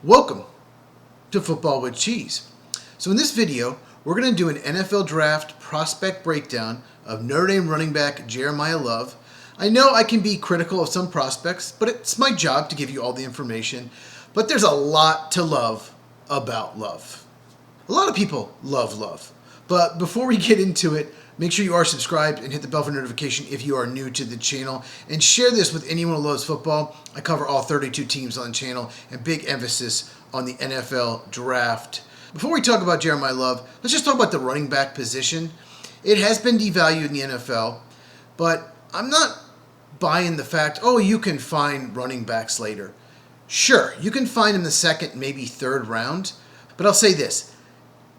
Welcome to Football with Cheese. So in this video, we're going to do an NFL Draft prospect breakdown of Notre Dame running back Jeremiyah Love. I know I can be critical of some prospects, but it's my job to give you all the information. But there's a lot to love about Love. A lot of people love Love. But before we get into it, make sure you are subscribed and hit the bell for notification if you are new to the channel. And share this with anyone who loves football. I cover all 32 teams on the channel and big emphasis on the NFL Draft. Before we talk about Jeremiyah Love, let's just talk about the running back position. It has been devalued in the NFL, but I'm not buying the fact, you can find running backs later. Sure, you can find them in the second, maybe third round, but I'll say this.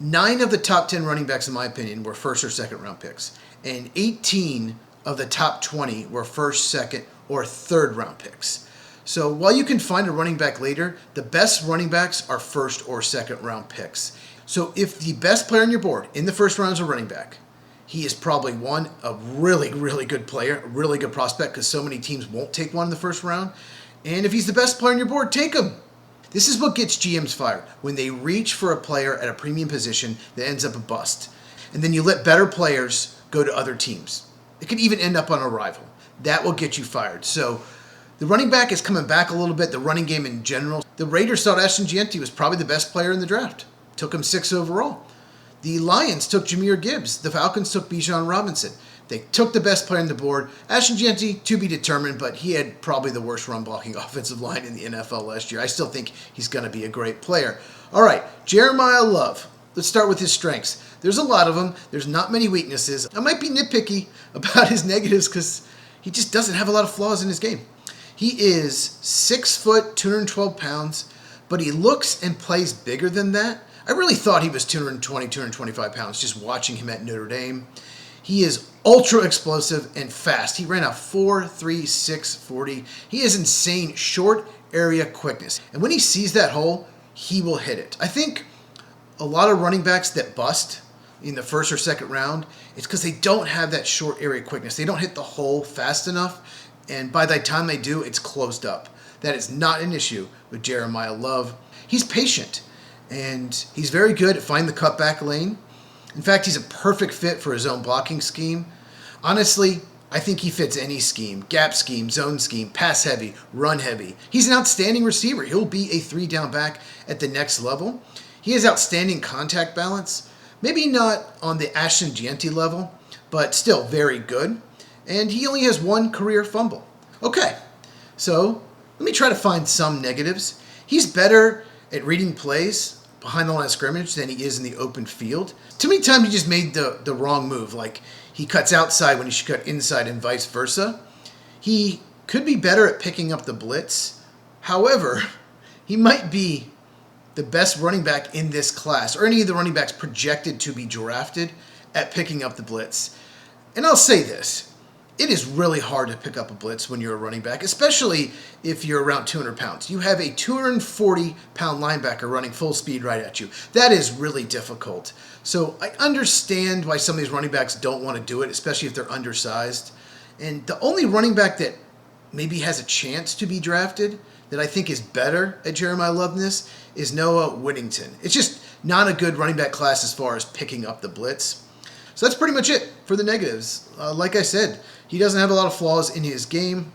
9 of the top 10 running backs, in my opinion, were first or second round picks. And 18 of the top 20 were first, second, or third round picks. So while you can find a running back later, the best running backs are first or second round picks. So if the best player on your board in the first round is a running back, he is probably a really, really good player, a really good prospect, because so many teams won't take one in the first round. And if he's the best player on your board, take him. This is what gets GMs fired, when they reach for a player at a premium position that ends up a bust. And then you let better players go to other teams. It could even end up on a rival. That will get you fired. So the running back is coming back a little bit, the running game in general. The Raiders thought Ashton Jeanty was probably the best player in the draft. Took him 6 overall. The Lions took Jahmyr Gibbs. The Falcons took Bijan Robinson. They took the best player on the board. Ashton Jeanty, to be determined, but he had probably the worst run-blocking offensive line in the NFL last year. I still think he's going to be a great player. All right, Jeremiyah Love. Let's start with his strengths. There's a lot of them. There's not many weaknesses. I might be nitpicky about his negatives because he just doesn't have a lot of flaws in his game. He is 6 foot, 212 pounds, but he looks and plays bigger than that. I really thought he was 220, 225 pounds just watching him at Notre Dame. He is ultra explosive and fast. He ran a 4.36 40. He has insane short area quickness. And when he sees that hole, he will hit it. I think a lot of running backs that bust in the first or second round, it's because they don't have that short area quickness. They don't hit the hole fast enough. And by the time they do, it's closed up. That is not an issue with Jeremiyah Love. He's patient, and he's very good at finding the cutback lane. In fact, he's a perfect fit for his own blocking scheme. Honestly, I think he fits any scheme. Gap scheme, zone scheme, pass heavy, run heavy. He's an outstanding receiver. He'll be a 3-down back at the next level. He has outstanding contact balance. Maybe not on the Ashton Jeanty level, but still very good. And he only has 1 career fumble. Okay, so let me try to find some negatives. He's better at reading plays behind the line of scrimmage than he is in the open field. Too many times he just made the wrong move, like he cuts outside when he should cut inside and vice versa. He could be better at picking up the blitz. However, he might be the best running back in this class, or any of the running backs projected to be drafted, at picking up the blitz. And I'll say this. It is really hard to pick up a blitz when you're a running back, especially if you're around 200 pounds. You have a 240-pound linebacker running full speed right at you. That is really difficult. So I understand why some of these running backs don't want to do it, especially if they're undersized. And the only running back that maybe has a chance to be drafted that I think is better at Jeremiyah Love than this is Noah Whittington. It's just not a good running back class as far as picking up the blitz. So that's pretty much it for the negatives. Like I said, he doesn't have a lot of flaws in his game.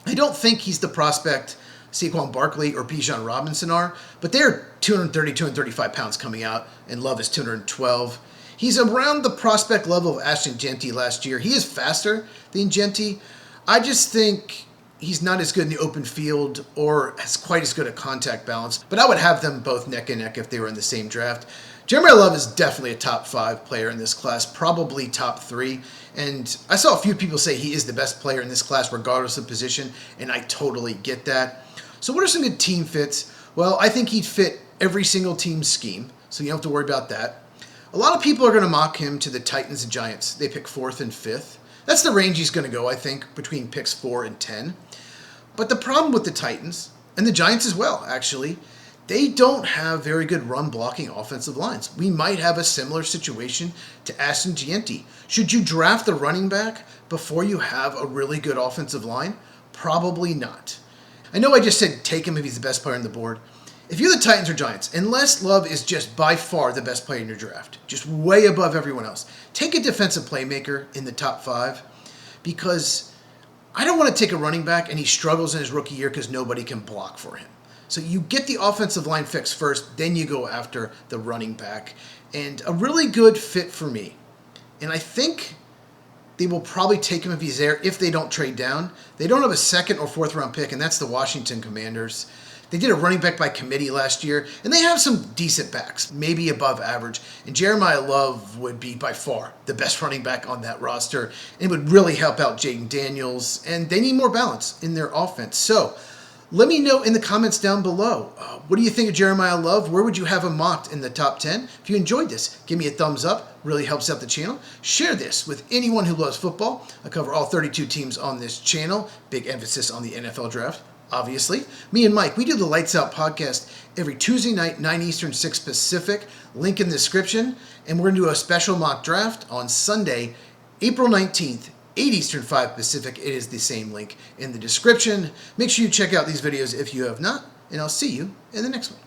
I don't think he's the prospect Saquon Barkley or Bijan Robinson are, but they're 230, 235 pounds coming out, and Love is 212. He's around the prospect level of Ashton Jeanty last year. He is faster than Jeanty. I just think he's not as good in the open field or has quite as good a contact balance, but I would have them both neck and neck if they were in the same draft. Jeremiyah Love is definitely a top 5 player in this class, probably top 3. And I saw a few people say he is the best player in this class regardless of position, and I totally get that. So what are some good team fits? Well, I think he'd fit every single team's scheme, so you don't have to worry about that. A lot of people are going to mock him to the Titans and Giants. They pick 4th and 5th. That's the range he's going to go, I think, between picks 4 and 10. But the problem with the Titans, and the Giants as well, actually, they don't have very good run-blocking offensive lines. We might have a similar situation to Ashton Jeanty. Should you draft the running back before you have a really good offensive line? Probably not. I know I just said take him if he's the best player on the board. If you're the Titans or Giants, unless Love is just by far the best player in your draft, just way above everyone else, take a defensive playmaker in the top 5, because I don't want to take a running back and he struggles in his rookie year because nobody can block for him. So you get the offensive line fixed first, then you go after the running back. And a really good fit for me, and I think they will probably take him if he's there if they don't trade down. They don't have a second or fourth round pick, and that's the Washington Commanders. They did a running back by committee last year, and they have some decent backs, maybe above average. And Jeremiyah Love would be by far the best running back on that roster. And it would really help out Jaden Daniels, and they need more balance in their offense. So let me know in the comments down below. What do you think of Jeremiyah Love? Where would you have him mocked in the top 10? If you enjoyed this, give me a thumbs up. Really helps out the channel. Share this with anyone who loves football. I cover all 32 teams on this channel. Big emphasis on the NFL draft, obviously. Me and Mike, we do the Lights Out podcast every Tuesday night, 9 Eastern, 6 Pacific. Link in the description. And we're going to do a special mock draft on Sunday, April 19th. 8 Eastern, 5 Pacific. It is the same link in the description. Make sure you check out these videos if you have not, and I'll see you in the next one.